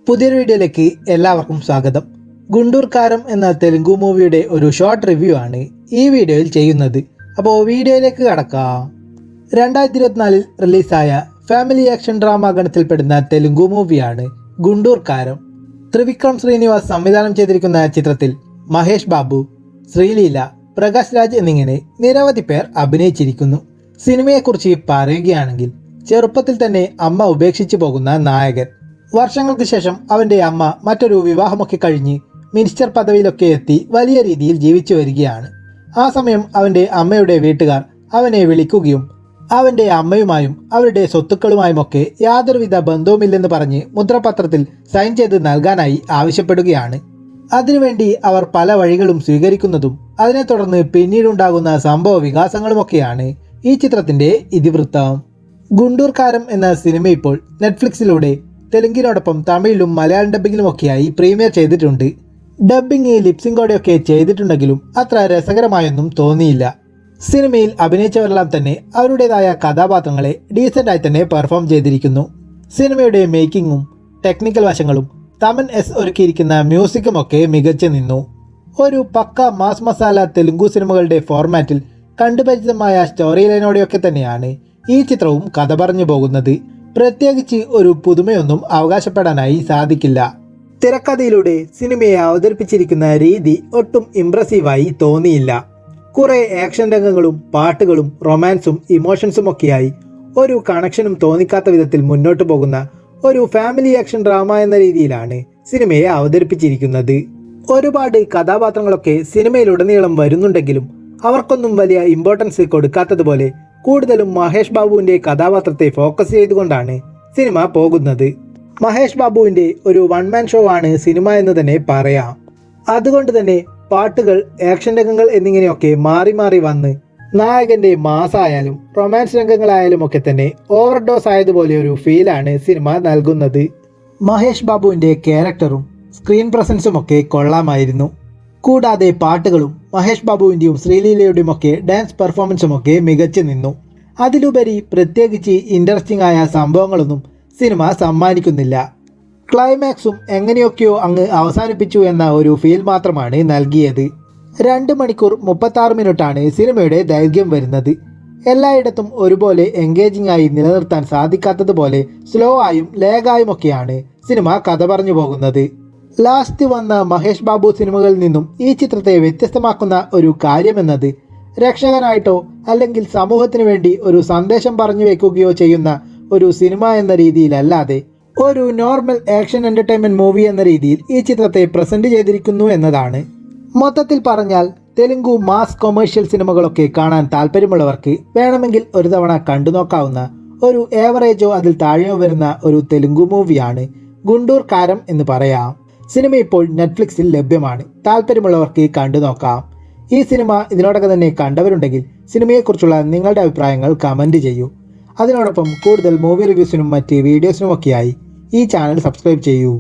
പുതിയൊരു വീഡിയോയിലേക്ക് എല്ലാവർക്കും സ്വാഗതം. ഗുണ്ടൂർ കാരം എന്ന തെലുങ്കു മൂവിയുടെ ഒരു ഷോർട്ട് റിവ്യൂ ആണ് ഈ വീഡിയോയിൽ ചെയ്യുന്നത്. അപ്പോൾ വീഡിയോയിലേക്ക് കടക്കാം. 2024 റിലീസായ ഫാമിലി ആക്ഷൻ ഡ്രാമ ഗണത്തിൽപ്പെടുന്ന തെലുങ്കു മൂവിയാണ് ഗുണ്ടൂർ കാരം. ത്രിവിക്രം ശ്രീനിവാസ് സംവിധാനം ചെയ്തിരിക്കുന്ന ചിത്രത്തിൽ മഹേഷ് ബാബു, ശ്രീലീല, പ്രകാശ് രാജ് എന്നിങ്ങനെ നിരവധി പേർ അഭിനയിച്ചിരിക്കുന്നു. സിനിമയെക്കുറിച്ച് പറയുകയാണെങ്കിൽ ചെറുപ്പത്തിൽ തന്നെ അമ്മ ഉപേക്ഷിച്ചു പോകുന്ന നായകൻ വർഷങ്ങൾക്ക് ശേഷം അവൻ്റെ അമ്മ മറ്റൊരു വിവാഹമൊക്കെ കഴിഞ്ഞ് മിനിസ്റ്റർ പദവിയിലൊക്കെ എത്തി വലിയ രീതിയിൽ ജീവിച്ചു വരികയാണ്. ആ സമയം അവൻ്റെ അമ്മയുടെ വീട്ടുകാർ അവനെ വിളിക്കുകയും അവൻ്റെ അമ്മയുമായും അവരുടെ സ്വത്തുക്കളുമായുമൊക്കെ യാതൊരുവിധ ബന്ധവുമില്ലെന്ന് പറഞ്ഞ് മുദ്രപത്രത്തിൽ സൈൻ ചെയ്ത് നൽകാനായി ആവശ്യപ്പെടുകയാണ്. അതിനുവേണ്ടി അവർ പല വഴികളും സ്വീകരിക്കുന്നതും അതിനെ തുടർന്ന് പിന്നീടുണ്ടാകുന്ന സംഭവ വികാസങ്ങളുമൊക്കെയാണ് ഈ ചിത്രത്തിൻ്റെ ഇതിവൃത്തം. ഗുണ്ടൂർ കാരം എന്ന സിനിമ ഇപ്പോൾ നെറ്റ്ഫ്ലിക്സിലൂടെ തെലുങ്കിനോടൊപ്പം തമിഴിലും മലയാളം ഡബ്ബിങ്ങിലുമൊക്കെയായി പ്രീമിയർ ചെയ്തിട്ടുണ്ട്. ഡബ്ബിങ് ലിപ്സിംഗോടെയൊക്കെ ചെയ്തിട്ടുണ്ടെങ്കിലും അത്ര രസകരമായൊന്നും തോന്നിയില്ല. സിനിമയിൽ അഭിനയിച്ചവരെല്ലാം തന്നെ അവരുടേതായ കഥാപാത്രങ്ങളെ ഡീസൻ്റായി തന്നെ പെർഫോം ചെയ്തിരിക്കുന്നു. സിനിമയുടെ മേക്കിങ്ങും ടെക്നിക്കൽ വശങ്ങളും തമൻ എസ് ഒരുക്കിയിരിക്കുന്ന മ്യൂസിക്കുമൊക്കെ മികച്ചു നിന്നു. ഒരു പക്ക മാസ് മസാല തെലുങ്കു സിനിമകളുടെ ഫോർമാറ്റിൽ കണ്ടുപരിചിതമായ സ്റ്റോറി ലൈനോടെയൊക്കെ തന്നെയാണ് ഈ ചിത്രവും കഥ പറഞ്ഞു പോകുന്നത്. പ്രത്യേകിച്ച് ഒരു പുതുമയൊന്നും അവകാശപ്പെടാനായി സാധിക്കില്ല. തിരക്കഥയിലൂടെ സിനിമയെ അവതരിപ്പിച്ചിരിക്കുന്ന രീതി ഒട്ടും ഇംപ്രസീവായി തോന്നിയില്ല. കുറെ ആക്ഷൻ രംഗങ്ങളും പാട്ടുകളും റൊമാൻസും ഇമോഷൻസും ഒക്കെയായി ഒരു കണക്ഷനും തോന്നിക്കാത്ത വിധത്തിൽ മുന്നോട്ട് പോകുന്ന ഒരു ഫാമിലി ആക്ഷൻ ഡ്രാമ എന്ന രീതിയിലാണ് സിനിമയെ അവതരിപ്പിച്ചിരിക്കുന്നത്. ഒരുപാട് കഥാപാത്രങ്ങളൊക്കെ സിനിമയിലുടനീളം വരുന്നുണ്ടെങ്കിലും അവർക്കൊന്നും വലിയ ഇമ്പോർട്ടൻസ് കൊടുക്കാത്തതുപോലെ കൂടുതലും മഹേഷ് ബാബുവിൻ്റെ കഥാപാത്രത്തെ ഫോക്കസ് ചെയ്തുകൊണ്ടാണ് സിനിമ പോകുന്നത്. മഹേഷ് ബാബുവിൻ്റെ ഒരു വൺ മാൻ ഷോ ആണ് സിനിമ എന്ന് തന്നെ പറയാം. അതുകൊണ്ട് തന്നെ പാട്ടുകൾ, ആക്ഷൻ രംഗങ്ങൾ എന്നിങ്ങനെയൊക്കെ മാറി മാറി വന്ന് നായകൻ്റെ മാസായാലും റൊമാൻസ് രംഗങ്ങളായാലും ഒക്കെ തന്നെ ഓവർഡോസ് ആയതുപോലെ ഒരു ഫീലാണ് സിനിമ നൽകുന്നത്. മഹേഷ് ബാബുവിൻ്റെ ക്യാരക്ടറും സ്ക്രീൻ പ്രസൻസും ഒക്കെ കൊള്ളാമായിരുന്നു. കൂടാതെ പാട്ടുകളും മഹേഷ് ബാബുവിൻ്റെയും ശ്രീലീലയുടെയും ഒക്കെ ഡാൻസ് പെർഫോമൻസും ഒക്കെ മികച്ചു നിന്നു. അതിലുപരി പ്രത്യേകിച്ച് ഇൻട്രസ്റ്റിംഗ് ആയ സംഭവങ്ങളൊന്നും സിനിമ സമ്മാനിക്കുന്നില്ല. ക്ലൈമാക്സും എങ്ങനെയൊക്കെയോ അങ്ങ് അവസാനിപ്പിച്ചു എന്ന ഒരു ഫീൽ മാത്രമാണ് നൽകിയത്. 2 മണിക്കൂർ 36 മിനിറ്റാണ് സിനിമയുടെ ദൈർഘ്യം വരുന്നത്. എല്ലായിടത്തും ഒരുപോലെ എൻഗേജിംഗ് ആയി നിലനിർത്താൻ സാധിക്കാത്തതുപോലെ സ്ലോ ആയും ലേഗായും ഒക്കെയാണ് സിനിമ കഥ പറഞ്ഞു പോകുന്നത്. ലാസ്റ്റ് വന്ന മഹേഷ് ബാബു സിനിമകളിൽ നിന്നും ഈ ചിത്രത്തെ വ്യത്യസ്തമാക്കുന്ന ഒരു കാര്യമെന്നത് രക്ഷകനായിട്ടോ അല്ലെങ്കിൽ സമൂഹത്തിന് വേണ്ടി ഒരു സന്ദേശം പറഞ്ഞു വെക്കുകയോ ചെയ്യുന്ന ഒരു സിനിമ എന്ന രീതിയിലല്ലാതെ ഒരു നോർമൽ ആക്ഷൻ എൻ്റർടൈൻമെൻറ്റ് മൂവി എന്ന രീതിയിൽ ഈ ചിത്രത്തെ പ്രസൻറ്റ് ചെയ്തിരിക്കുന്നു എന്നതാണ്. മൊത്തത്തിൽ പറഞ്ഞാൽ തെലുങ്കു മാസ് കൊമേഴ്ഷ്യൽ സിനിമകളൊക്കെ കാണാൻ താല്പര്യമുള്ളവർക്ക് വേണമെങ്കിൽ ഒരു തവണ കണ്ടു നോക്കാവുന്ന ഒരു ഏവറേജോ അതിൽ താഴെയോ വരുന്ന ഒരു തെലുങ്കു മൂവിയാണ് ഗുണ്ടൂർ കാരം എന്ന് പറയാം. സിനിമ ഇപ്പോൾ നെറ്റ്ഫ്ലിക്സിൽ ലഭ്യമാണ്. താല്പര്യമുള്ളവർക്ക് കണ്ടു നോക്കാം. ഈ സിനിമ ഇതിനോടൊക്കെ തന്നെ കണ്ടവരുണ്ടെങ്കിൽ സിനിമയെക്കുറിച്ചുള്ള നിങ്ങളുടെ അഭിപ്രായങ്ങൾ കമൻറ്റ് ചെയ്യൂ. അതിനോടൊപ്പം കൂടുതൽ മൂവി റിവ്യൂസിനും മറ്റ് വീഡിയോസിനുമൊക്കെയായി ഈ ചാനൽ സബ്സ്ക്രൈബ് ചെയ്യൂ.